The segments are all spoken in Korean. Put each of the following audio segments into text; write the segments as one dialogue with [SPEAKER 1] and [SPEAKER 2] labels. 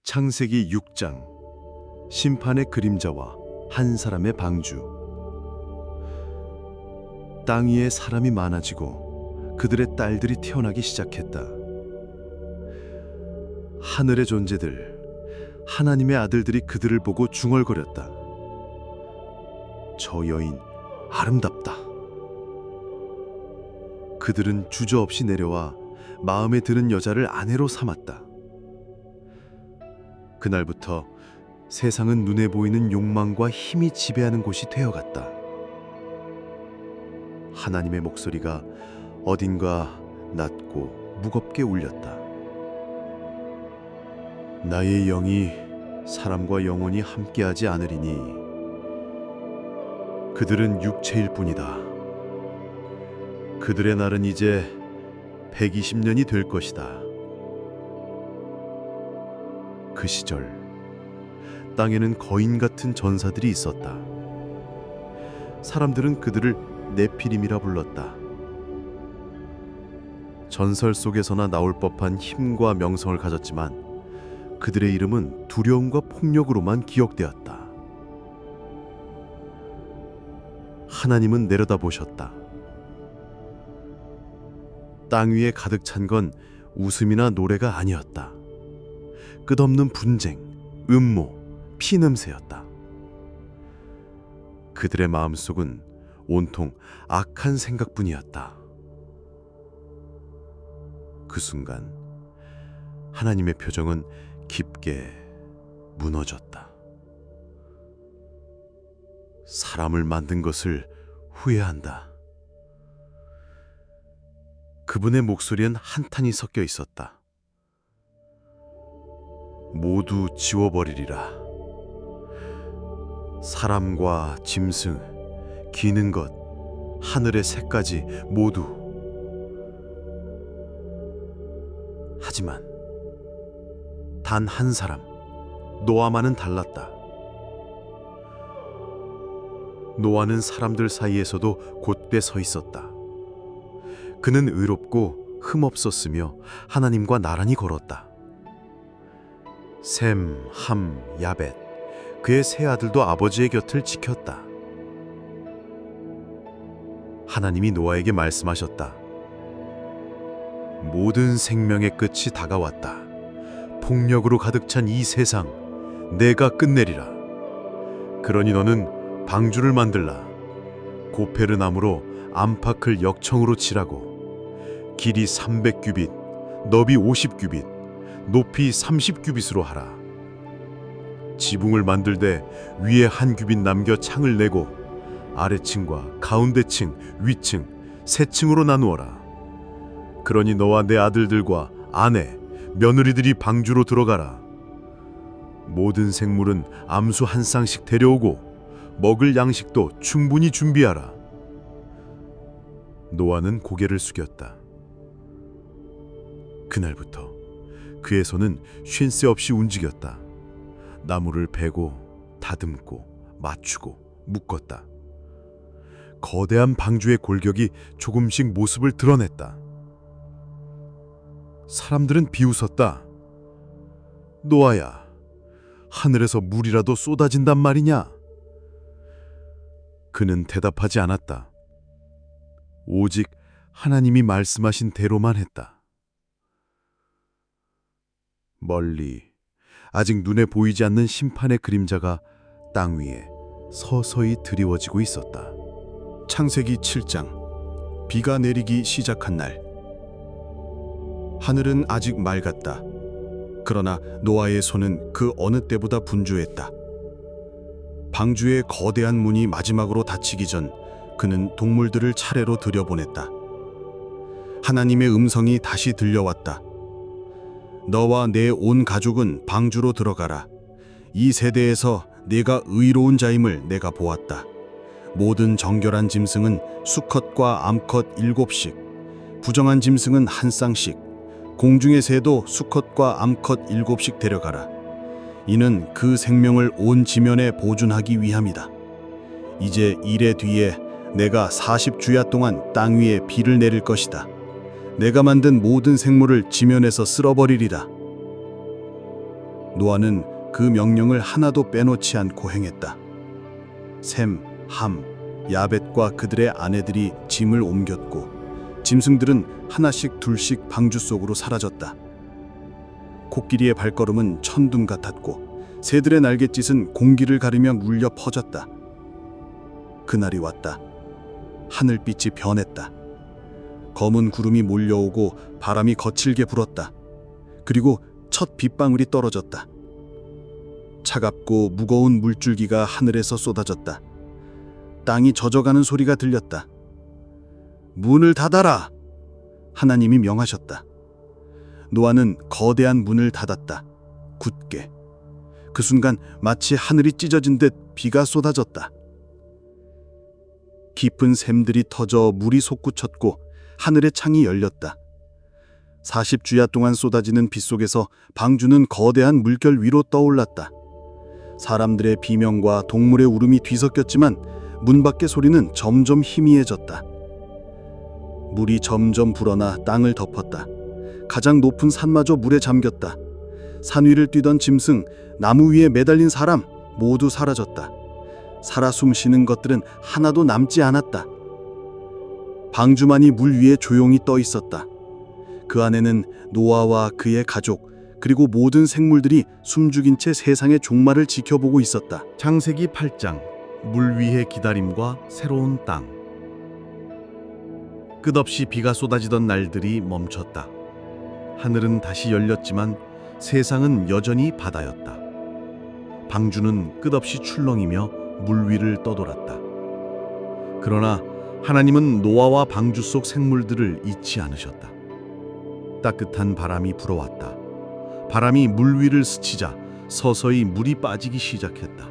[SPEAKER 1] 창세기 6장 심판의 그림자와 한 사람의 방주. 땅 위에 사람이 많아지고 그들의 딸들이 태어나기 시작했다. 하늘의 존재들, 하나님의 아들들이 그들을 보고 중얼거렸다. 저 여인 아름답다. 그들은 주저없이 내려와 마음에 드는 여자를 아내로 삼았다. 그날부터 세상은 눈에 보이는 욕망과 힘이 지배하는 곳이 되어갔다. 하나님의 목소리가 어딘가 낮고 무겁게 울렸다. 나의 영이 사람과 영원히 함께하지 않으리니 그들은 육체일 뿐이다. 그들의 날은 이제 120년이 될 것이다. 그 시절 땅에는 거인 같은 전사들이 있었다. 사람들은 그들을 네피림이라 불렀다. 전설 속에서나 나올 법한 힘과 명성을 가졌지만 그들의 이름은 두려움과 폭력으로만 기억되었다. 하나님은 내려다보셨다. 땅 위에 가득 찬 건 웃음이나 노래가 아니었다. 끝없는 분쟁, 음모, 피냄새였다. 그들의 마음속은 온통 악한 생각뿐이었다. 그 순간 하나님의 표정은 깊게 무너졌다. 사람을 만든 것을 후회한다. 그분의 목소리엔 한탄이 섞여 있었다. 모두 지워버리리라. 사람과 짐승, 기는 것, 하늘의 새까지 모두. 하지만 단 한 사람, 노아만은 달랐다. 노아는 사람들 사이에서도 곧게 서 있었다. 그는 의롭고 흠없었으며 하나님과 나란히 걸었다. 셈, 함, 야벳, 그의 세 아들도 아버지의 곁을 지켰다. 하나님이 노아에게 말씀하셨다. 모든 생명의 끝이 다가왔다. 폭력으로 가득 찬 이 세상 내가 끝내리라. 그러니 너는 방주를 만들라. 고페르 나무로 안팎을 역청으로 칠하고 길이 300규빗, 너비 50규빗, 높이 30규빗으로 하라. 지붕을 만들되 위에 한 규빗 남겨 창을 내고 아래층과 가운데층, 위층, 세 층으로 나누어라. 그러니 너와 내 아들들과 아내, 며느리들이 방주로 들어가라. 모든 생물은 암수 한 쌍씩 데려오고 먹을 양식도 충분히 준비하라. 노아는 고개를 숙였다. 그날부터 그의 손은 쉰 새 없이 움직였다. 나무를 베고 다듬고 맞추고 묶었다. 거대한 방주의 골격이 조금씩 모습을 드러냈다. 사람들은 비웃었다. 노아야, 하늘에서 물이라도 쏟아진단 말이냐? 그는 대답하지 않았다. 오직 하나님이 말씀하신 대로만 했다. 멀리 아직 눈에 보이지 않는 심판의 그림자가 땅 위에 서서히 드리워지고 있었다. 창세기 7장. 비가 내리기 시작한 날. 하늘은 아직 맑았다. 그러나 노아의 손은 그 어느 때보다 분주했다. 방주의 거대한 문이 마지막으로 닫히기 전 그는 동물들을 차례로 들여보냈다. 하나님의 음성이 다시 들려왔다. 너와 내 온 가족은 방주로 들어가라. 이 세대에서 네가 의로운 자임을 내가 보았다. 모든 정결한 짐승은 수컷과 암컷 7씩, 부정한 짐승은 한 쌍씩, 공중의 새도 수컷과 암컷 7씩 데려가라. 이는 그 생명을 온 지면에 보존하기 위함이다. 이제 이래 뒤에 내가 40주야 동안 땅 위에 비를 내릴 것이다. 내가 만든 모든 생물을 지면에서 쓸어버리리라. 노아는 그 명령을 하나도 빼놓지 않고 행했다. 셈, 함, 야벳과 그들의 아내들이 짐을 옮겼고 짐승들은 하나씩 둘씩 방주 속으로 사라졌다. 코끼리의 발걸음은 천둥 같았고 새들의 날갯짓은 공기를 가르며 울려 퍼졌다. 그날이 왔다. 하늘빛이 변했다. 검은 구름이 몰려오고 바람이 거칠게 불었다. 그리고 첫 빗방울이 떨어졌다. 차갑고 무거운 물줄기가 하늘에서 쏟아졌다. 땅이 젖어가는 소리가 들렸다. 문을 닫아라! 하나님이 명하셨다. 노아는 거대한 문을 닫았다. 굳게. 그 순간 마치 하늘이 찢어진 듯 비가 쏟아졌다. 깊은 샘들이 터져 물이 솟구쳤고 하늘의 창이 열렸다. 40주야 동안 쏟아지는 빗속에서 방주는 거대한 물결 위로 떠올랐다. 사람들의 비명과 동물의 울음이 뒤섞였지만 문 밖의 소리는 점점 희미해졌다. 물이 점점 불어나 땅을 덮었다. 가장 높은 산마저 물에 잠겼다. 산 위를 뛰던 짐승, 나무 위에 매달린 사람 모두 사라졌다. 살아 숨쉬는 것들은 하나도 남지 않았다. 방주만이 물 위에 조용히 떠 있었다. 그 안에는 노아와 그의 가족, 그리고 모든 생물들이 숨죽인 채 세상의 종말을 지켜보고 있었다.
[SPEAKER 2] 창세기 8장 물 위의 기다림과 새로운 땅. 끝없이 비가 쏟아지던 날들이 멈췄다. 하늘은 다시 열렸지만 세상은 여전히 바다였다. 방주는 끝없이 출렁이며 물 위를 떠돌았다. 그러나 하나님은 노아와 방주 속 생물들을 잊지 않으셨다. 따뜻한 바람이 불어왔다. 바람이 물 위를 스치자 서서히 물이 빠지기 시작했다.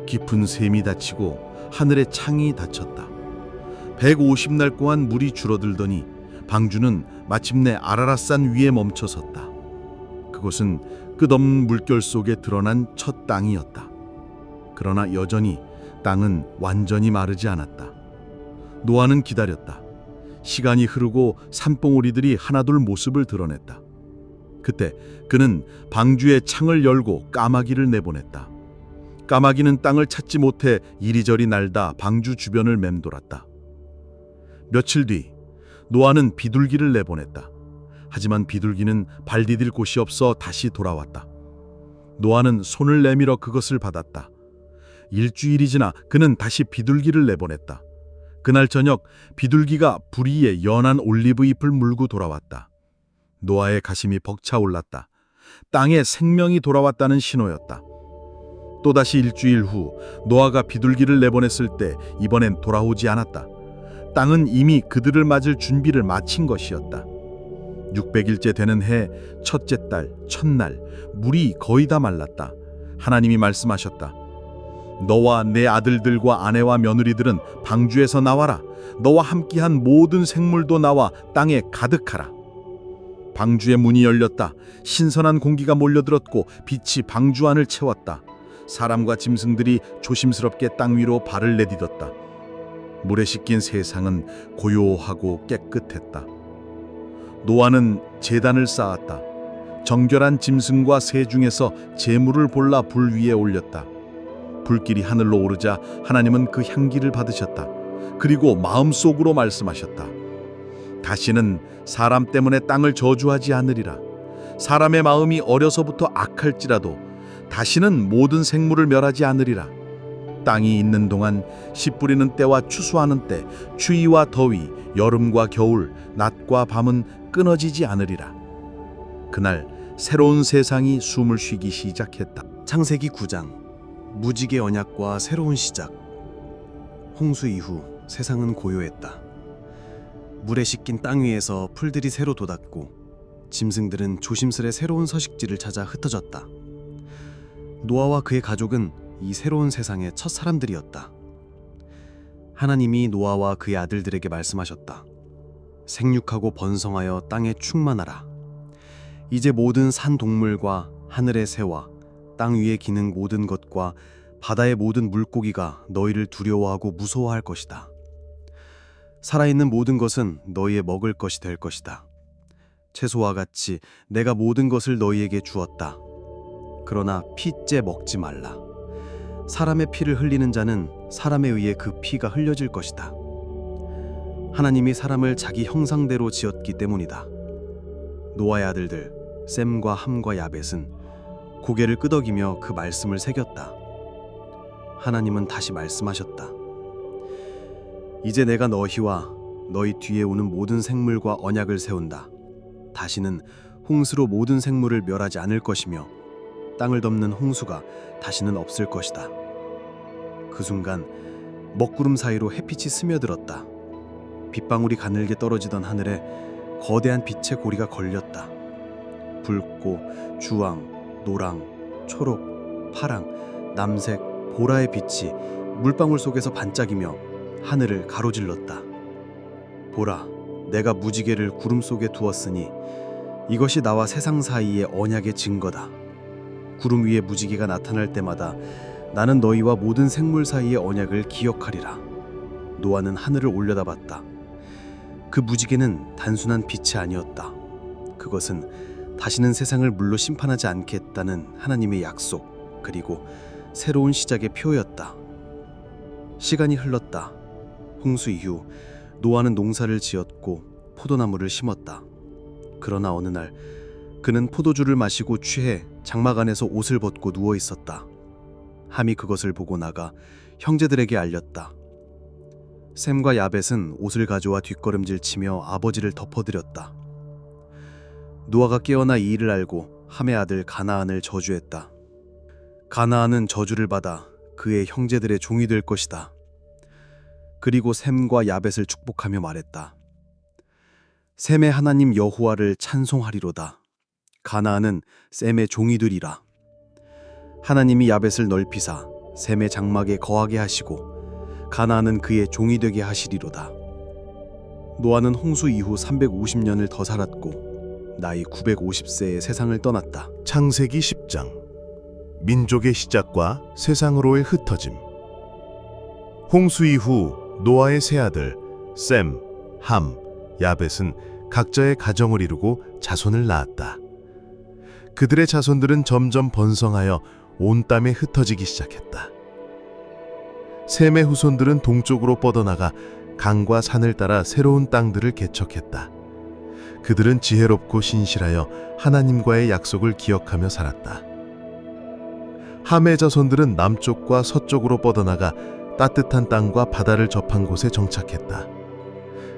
[SPEAKER 2] 깊은 샘이 닫히고 하늘의 창이 닫혔다. 150날 동안 물이 줄어들더니 방주는 마침내 아라랏산 위에 멈춰섰다. 그곳은 끝없는 물결 속에 드러난 첫 땅이었다. 그러나 여전히 땅은 완전히 마르지 않았다. 노아는 기다렸다. 시간이 흐르고 산봉우리들이 하나둘 모습을 드러냈다. 그때 그는 방주의 창을 열고 까마귀를 내보냈다. 까마귀는 땅을 찾지 못해 이리저리 날다 방주 주변을 맴돌았다. 며칠 뒤 노아는 비둘기를 내보냈다. 하지만 비둘기는 발 디딜 곳이 없어 다시 돌아왔다. 노아는 손을 내밀어 그것을 받았다. 일주일이 지나 그는 다시 비둘기를 내보냈다. 그날 저녁 비둘기가 불 위에 연한 올리브 잎을 물고 돌아왔다. 노아의 가슴이 벅차올랐다. 땅에 생명이 돌아왔다는 신호였다. 또다시 일주일 후 노아가 비둘기를 내보냈을 때 이번엔 돌아오지 않았다. 땅은 이미 그들을 맞을 준비를 마친 것이었다. 600일째 되는 해 첫째 달 첫날 물이 거의 다 말랐다. 하나님이 말씀하셨다. 너와 내 아들들과 아내와 며느리들은 방주에서 나와라. 너와 함께한 모든 생물도 나와 땅에 가득하라. 방주의 문이 열렸다. 신선한 공기가 몰려들었고 빛이 방주 안을 채웠다. 사람과 짐승들이 조심스럽게 땅 위로 발을 내딛었다. 물에 씻긴 세상은 고요하고 깨끗했다. 노아는 제단을 쌓았다. 정결한 짐승과 새 중에서 제물을 골라 불 위에 올렸다. 불길이 하늘로 오르자 하나님은 그 향기를 받으셨다. 그리고 마음속으로 말씀하셨다. 다시는 사람 때문에 땅을 저주하지 않으리라. 사람의 마음이 어려서부터 악할지라도 다시는 모든 생물을 멸하지 않으리라. 땅이 있는 동안 씨 뿌리는 때와 추수하는 때, 추위와 더위, 여름과 겨울, 낮과 밤은 끊어지지 않으리라. 그날 새로운 세상이 숨을 쉬기 시작했다.
[SPEAKER 3] 창세기 9장 무지개 언약과 새로운 시작. 홍수 이후 세상은 고요했다. 물에 씻긴 땅 위에서 풀들이 새로 돋았고 짐승들은 조심스레 새로운 서식지를 찾아 흩어졌다. 노아와 그의 가족은 이 새로운 세상의 첫 사람들이었다. 하나님이 노아와 그의 아들들에게 말씀하셨다. 생육하고 번성하여 땅에 충만하라. 이제 모든 산 동물과 하늘의 새와 땅 위에 기는 모든 것과 바다의 모든 물고기가 너희를 두려워하고 무서워할 것이다. 살아있는 모든 것은 너희의 먹을 것이 될 것이다. 채소와 같이 내가 모든 것을 너희에게 주었다. 그러나 피째 먹지 말라. 사람의 피를 흘리는 자는 사람에 의해 그 피가 흘려질 것이다. 하나님이 사람을 자기 형상대로 지었기 때문이다. 노아의 아들들 셈과 함과 야벳은 고개를 끄덕이며 그 말씀을 새겼다. 하나님은 다시 말씀하셨다. 이제 내가 너희와 너희 뒤에 오는 모든 생물과 언약을 세운다. 다시는 홍수로 모든 생물을 멸하지 않을 것이며 땅을 덮는 홍수가 다시는 없을 것이다. 그 순간 먹구름 사이로 햇빛이 스며들었다. 빗방울이 가늘게 떨어지던 하늘에 거대한 빛의 고리가 걸렸다. 붉고 주황, 노랑, 초록, 파랑, 남색, 보라의 빛이 물방울 속에서 반짝이며 하늘을 가로질렀다. 보라, 내가 무지개를 구름 속에 두었으니 이것이 나와 세상 사이의 언약의 증거다. 구름 위에 무지개가 나타날 때마다 나는 너희와 모든 생물 사이의 언약을 기억하리라. 노아는 하늘을 올려다봤다. 그 무지개는 단순한 빛이 아니었다. 그것은 다시는 세상을 물로 심판하지 않겠다는 하나님의 약속, 그리고 새로운 시작의 표였다. 시간이 흘렀다. 홍수 이후 노아는 농사를 지었고 포도나무를 심었다. 그러나 어느 날 그는 포도주를 마시고 취해 장막 안에서 옷을 벗고 누워 있었다. 함이 그것을 보고 나가 형제들에게 알렸다. 셈과 야벳은 옷을 가져와 뒷걸음질 치며 아버지를 덮어드렸다. 노아가 깨어나 이 일을 알고 함의 아들 가나안을 저주했다. 가나안은 저주를 받아 그의 형제들의 종이 될 것이다. 그리고 셈과 야벳을 축복하며 말했다. 셈의 하나님 여호와를 찬송하리로다. 가나안은 셈의 종이 되리라. 하나님이 야벳을 넓히사 셈의 장막에 거하게 하시고 가나안은 그의 종이 되게 하시리로다. 노아는 홍수 이후 350년을 더 살았고 나이 950세에 세상을 떠났다.
[SPEAKER 4] 창세기 10장 민족의 시작과 세상으로의 흩어짐. 홍수 이후 노아의 세 아들 셈, 함, 야벳은 각자의 가정을 이루고 자손을 낳았다. 그들의 자손들은 점점 번성하여 온 땅에 흩어지기 시작했다. 셈의 후손들은 동쪽으로 뻗어나가 강과 산을 따라 새로운 땅들을 개척했다. 그들은 지혜롭고 신실하여 하나님과의 약속을 기억하며 살았다. 함의 자손들은 남쪽과 서쪽으로 뻗어나가 따뜻한 땅과 바다를 접한 곳에 정착했다.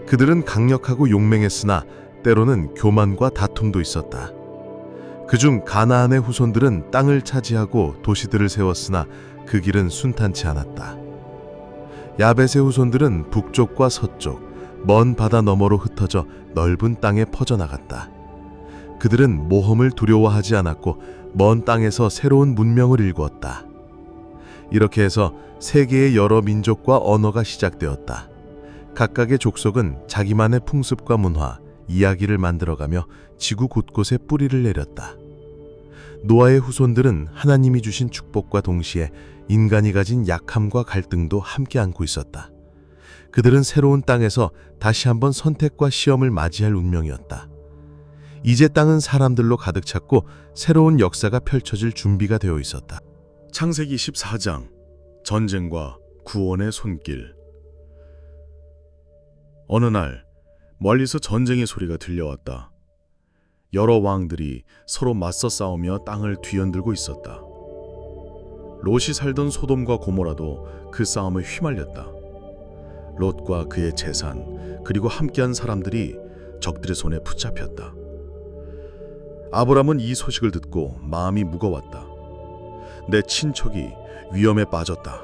[SPEAKER 4] 그들은 강력하고 용맹했으나 때로는 교만과 다툼도 있었다. 그중 가나안의 후손들은 땅을 차지하고 도시들을 세웠으나 그 길은 순탄치 않았다. 야벳의 후손들은 북쪽과 서쪽, 먼 바다 너머로 흩어져 넓은 땅에 퍼져나갔다. 그들은 모험을 두려워하지 않았고 먼 땅에서 새로운 문명을 일구었다. 이렇게 해서 세계의 여러 민족과 언어가 시작되었다. 각각의 족속은 자기만의 풍습과 문화, 이야기를 만들어가며 지구 곳곳에 뿌리를 내렸다. 노아의 후손들은 하나님이 주신 축복과 동시에 인간이 가진 약함과 갈등도 함께 안고 있었다. 그들은 새로운 땅에서 다시 한번 선택과 시험을 맞이할 운명이었다. 이제 땅은 사람들로 가득 찼고 새로운 역사가 펼쳐질 준비가 되어 있었다.
[SPEAKER 1] 창세기 14장 전쟁과 구원의 손길. 어느 날 멀리서 전쟁의 소리가 들려왔다. 여러 왕들이 서로 맞서 싸우며 땅을 뒤흔들고 있었다. 롯이 살던 소돔과 고모라도 그 싸움에 휘말렸다. 롯과 그의 재산 그리고 함께한 사람들이 적들의 손에 붙잡혔다. 아브람은 이 소식을 듣고 마음이 무거웠다. 내 친척이 위험에 빠졌다.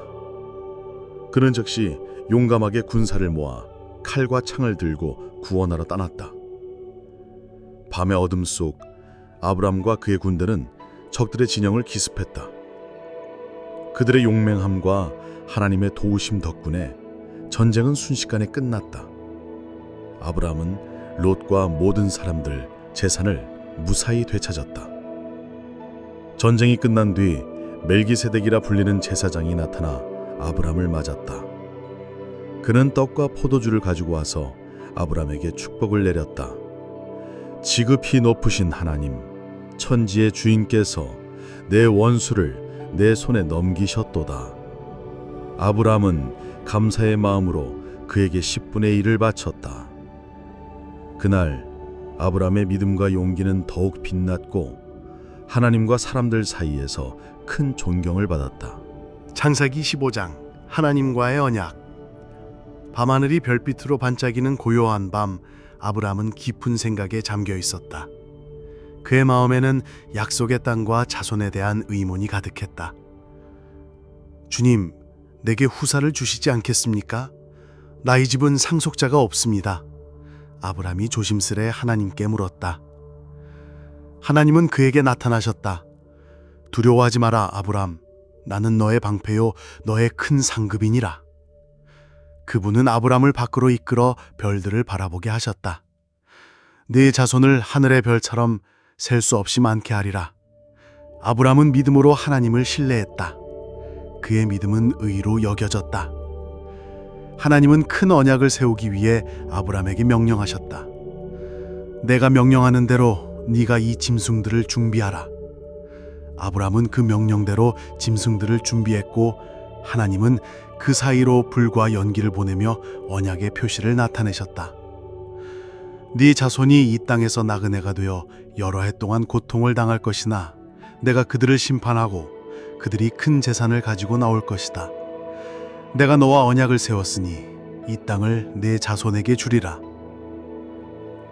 [SPEAKER 1] 그는 즉시 용감하게 군사를 모아 칼과 창을 들고 구원하러 떠났다. 밤의 어둠 속 아브람과 그의 군대는 적들의 진영을 기습했다. 그들의 용맹함과 하나님의 도우심 덕분에 전쟁은 순식간에 끝났다. 아브람은 롯과 모든 사람들, 재산을 무사히 되찾았다. 전쟁이 끝난 뒤 멜기세덱이라 불리는 제사장이 나타나 아브람을 맞았다. 그는 떡과 포도주를 가지고 와서 아브람에게 축복을 내렸다. 지극히 높으신 하나님, 천지의 주인께서
[SPEAKER 2] 내 원수를 내 손에 넘기셨도다. 아브라함은 감사의 마음으로 그에게 10분의 1을 바쳤다. 그날 아브라함의 믿음과 용기는 더욱 빛났고 하나님과 사람들 사이에서 큰 존경을 받았다.
[SPEAKER 3] 창세기 15장 하나님과의 언약. 밤하늘이 별빛으로 반짝이는 고요한 밤, 아브라함은 깊은 생각에 잠겨 있었다. 그의 마음에는 약속의 땅과 자손에 대한 의문이 가득했다. 주님, 내게 후사를 주시지 않겠습니까? 나의 집은 상속자가 없습니다. 아브라함이 조심스레 하나님께 물었다. 하나님은 그에게 나타나셨다. 두려워하지 마라, 아브라함. 나는 너의 방패요, 너의 큰 상급이니라. 그분은 아브라함을 밖으로 이끌어 별들을 바라보게 하셨다. 네 자손을 하늘의 별처럼 셀 수 없이 많게 하리라. 아브라함은 믿음으로 하나님을 신뢰했다. 그의 믿음은 의로 여겨졌다. 하나님은 큰 언약을 세우기 위해 아브라함에게 명령하셨다. 내가 명령하는 대로 네가 이 짐승들을 준비하라. 아브라함은 그 명령대로 짐승들을 준비했고 하나님은 그 사이로 불과 연기를 보내며 언약의 표시를 나타내셨다. 네 자손이 이 땅에서 나그네가 되어 여러 해 동안 고통을 당할 것이나 내가 그들을 심판하고 그들이 큰 재산을 가지고 나올 것이다. 내가 너와 언약을 세웠으니 이 땅을 네 자손에게 주리라.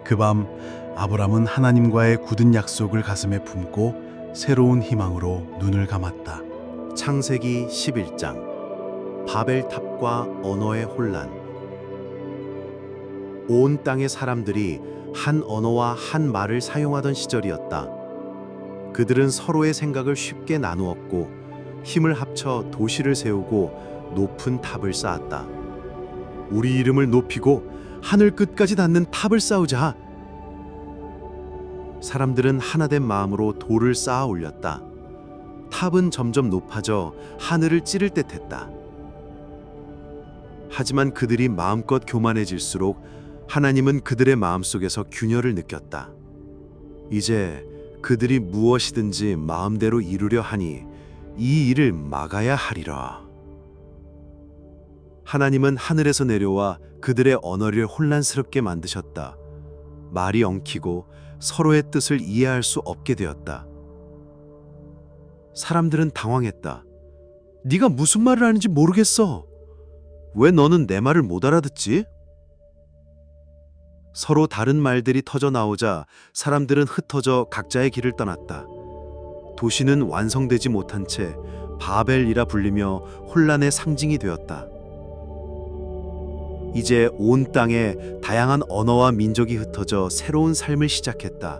[SPEAKER 3] 그 밤 아브라함은 하나님과의 굳은 약속을 가슴에 품고 새로운 희망으로 눈을 감았다.
[SPEAKER 5] 창세기 11장 바벨탑과 언어의 혼란. 온 땅의 사람들이 한 언어와 한 말을 사용하던 시절이었다. 그들은 서로의 생각을 쉽게 나누었고 힘을 합쳐 도시를 세우고 높은 탑을 쌓았다. 우리 이름을 높이고 하늘 끝까지 닿는 탑을 쌓으자. 사람들은 하나된 마음으로 돌을 쌓아 올렸다. 탑은 점점 높아져 하늘을 찌를 듯했다. 하지만 그들이 마음껏 교만해질수록 하나님은 그들의 마음속에서 균열을 느꼈다. 이제 그들이 무엇이든지 마음대로 이루려 하니 이 일을 막아야 하리라. 하나님은 하늘에서 내려와 그들의 언어를 혼란스럽게 만드셨다. 말이 엉키고 서로의 뜻을 이해할 수 없게 되었다. 사람들은 당황했다. 네가 무슨 말을 하는지 모르겠어. 왜 너는 내 말을 못 알아듣지? 서로 다른 말들이 터져 나오자 사람들은 흩어져 각자의 길을 떠났다. 도시는 완성되지 못한 채 바벨이라 불리며 혼란의 상징이 되었다. 이제 온 땅에 다양한 언어와 민족이 흩어져 새로운 삶을 시작했다.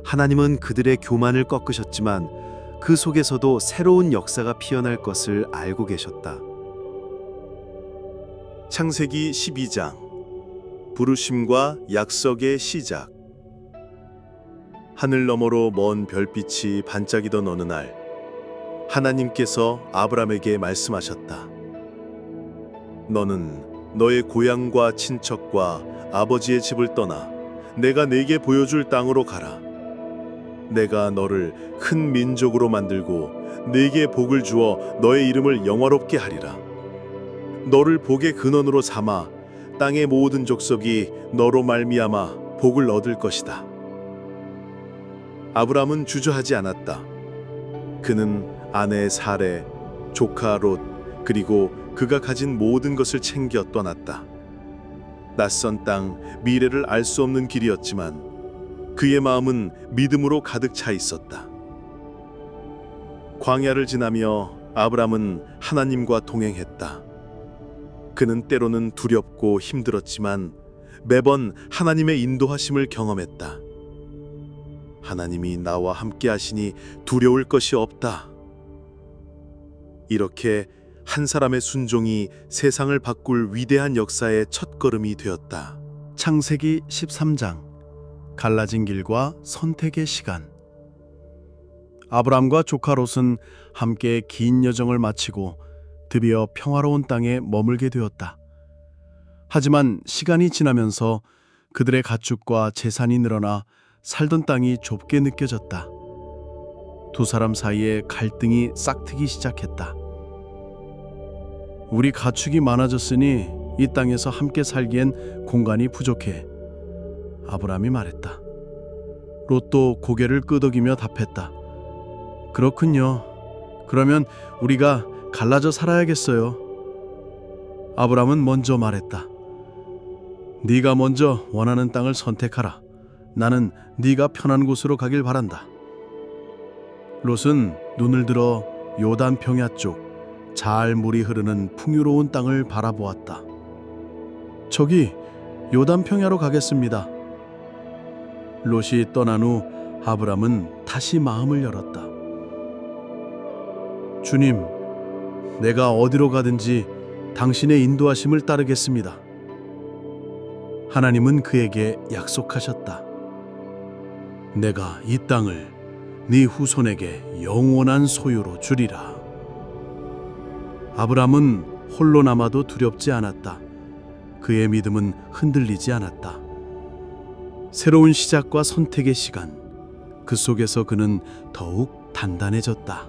[SPEAKER 5] 하나님은 그들의 교만을 꺾으셨지만 그 속에서도 새로운 역사가 피어날 것을 알고 계셨다.
[SPEAKER 4] 창세기 12장 부르심과 약속의 시작. 하늘 너머로 먼 별빛이 반짝이던 어느 날 하나님께서 아브람에게 말씀하셨다. 너는 너의 고향과 친척과 아버지의 집을 떠나 내가 네게 보여줄 땅으로 가라. 내가 너를 큰 민족으로 만들고 네게 복을 주어 너의 이름을 영화롭게 하리라. 너를 복의 근원으로 삼아 땅의 모든 족속이 너로 말미암아 복을 얻을 것이다. 아브람은 주저하지 않았다. 그는 아내 사레, 조카 롯, 그리고 그가 가진 모든 것을 챙겨 떠났다. 낯선 땅, 미래를 알 수 없는 길이었지만 그의 마음은 믿음으로 가득 차 있었다. 광야를 지나며 아브람은 하나님과 동행했다. 그는 때로는 두렵고 힘들었지만 매번 하나님의 인도하심을 경험했다. 하나님이 나와 함께 하시니 두려울 것이 없다. 이렇게 한 사람의 순종이 세상을 바꿀 위대한 역사의 첫걸음이 되었다.
[SPEAKER 3] 창세기 13장 갈라진 길과 선택의 시간. 아브람과 조카 롯은 함께 긴 여정을 마치고 드디어 평화로운 땅에 머물게 되었다. 하지만 시간이 지나면서 그들의 가축과 재산이 늘어나 살던 땅이 좁게 느껴졌다.
[SPEAKER 2] 두 사람 사이에 갈등이 싹트기 시작했다. 우리 가축이 많아졌으니 이 땅에서 함께 살기엔 공간이 부족해. 아브라함이 말했다. 롯도 고개를 끄덕이며 답했다. 그렇군요. 그러면 우리가 갈라져 살아야겠어요. 아브라함은 먼저 말했다. 네가 먼저 원하는 땅을 선택하라. 나는 네가 편한 곳으로 가길 바란다. 롯은 눈을 들어 요단 평야 쪽 잘 물이 흐르는 풍요로운 땅을 바라보았다. 저기 요단 평야로 가겠습니다. 롯이 떠난 후 아브람은 다시 마음을 열었다. 주님, 내가 어디로 가든지 당신의 인도하심을 따르겠습니다. 하나님은 그에게 약속하셨다. 내가 이 땅을 네 후손에게 영원한 소유로 주리라. 아브람은 홀로 남아도 두렵지 않았다. 그의 믿음은 흔들리지 않았다. 새로운 시작과 선택의 시간, 그 속에서 그는 더욱 단단해졌다.